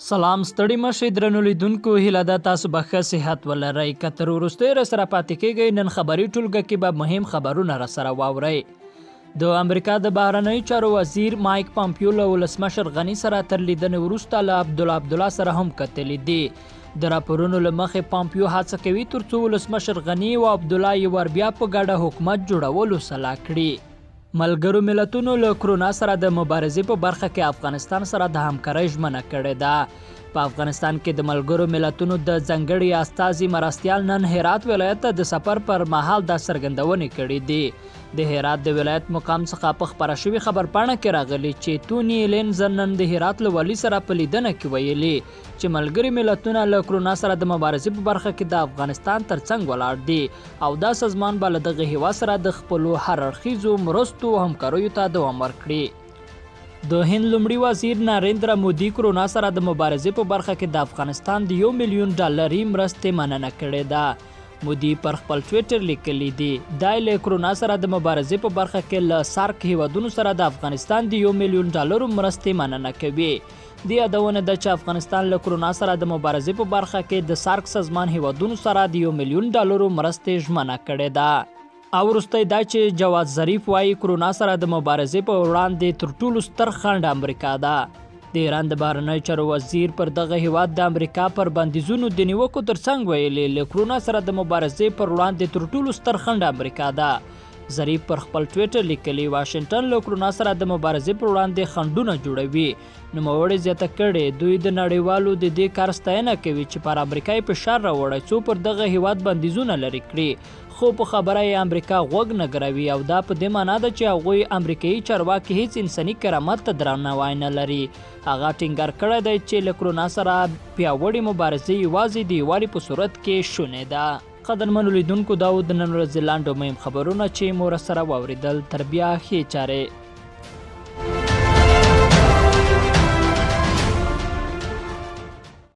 سلام ستړي مشي درنو لیدونکو هیله ده تاسو به ښه صحت ولرئ که تر وروستیو راسره پاتې کیږئ نن خبري ټولګه کې به مهم خبرونه راسره واورئ. د امریکا د بهرنیو چارو وزیر مایک پامپیو له ولسمشر غني سره تر لیدنې وروسته له عبدالله سره هم کتلي دي. د راپورونو له مخې پامپیو هڅه کوي ترڅو ولسمشر غني او عبدالله یو ور بیا په ګډه حکومت جوړولو سلا کړي. ملګرو ملتونو له کرونا سره د مبارزې په برخه کې افغانستان سره د همکارۍ ژمنه کړې ده. په افغانستان کې د ملګرو ملتونو د ځانګړي استازي مرستیال نن هرات ولایت ته د سفر پر مهال دا څرګندونې کړې دي. د هرات د ولایت مقام څخه په خپره شوې خبرپاڼه کې راغلي چې توني لینزن نن د هرات له والي سره په لیدنه کې ویلي چې ملګري ملتونه له کرونا سره د مبارزې په برخه کې د افغانستان ترڅنګ ولاړ دي او دا سازمان به له دغه هیواد سره د خپلو هررخیزو مرستو او همکاریو ته دوام ورکړي. د هند لومړي وزیر ناریندرا مودي کرونا سره د مبارزې په برخه کې د افغانستان د $1 ملیون مرستې مننه کړې ده. مودي پر خپل ټویټر لیکلی دی دا له کرونا سره د مبارزې په برخه کې له سارک هیوادونو سره د افغانستان د $1 ملیون مرستې مننه کوي. د یادونه ده چې افغانستان له کرونا سره د مبارزې په برخه کې د سارک سازمان هیوادونو سره د $1 ملیون مرستې ژمنه کړې ده. او وروسته دا چې جواد ظریف وایي کرونا سره د مبارزې په وړاندې تر ټولو ستر خنډ امریکا ده. د ایران د بهرنیو چارو وزیر پر دغه هیواد د امریکا پر بندیزونو د نیوکو ترڅنګ ویلي له کرونا سره د مبارزې پر وړاندې تر ټولو ستر خنډ امریکا ده. ظریف پر خپل ټویټر لیکلی واشنگټن له کرونا سره د مبارزې پر وړاندې خنډونه جوړوي. نوموړي زیاته کړې دوی د نړیوالو د دې کار ستاینه کوي چې پر امریکایي فشار راوړی څو پر دغه هیواد بندیزونه لرې کړي، خو په خبره یې امریکا غوږ نه ګروي او دا په دې معنا ده چې هغوی امریکایي چارواکي هیڅ انساني کرامت ته درناوی نه لري. هغه ټینګار کړی دی چې له کرونا سره پیاوړې مبارزې یوازې د یووالي په صورت کې شونې ده. قدرمنو لیدونکو دا و د نن ورځې لنډ او مهم خبرونه چې مو راسره واورېدل. تر بیا ښې چارې.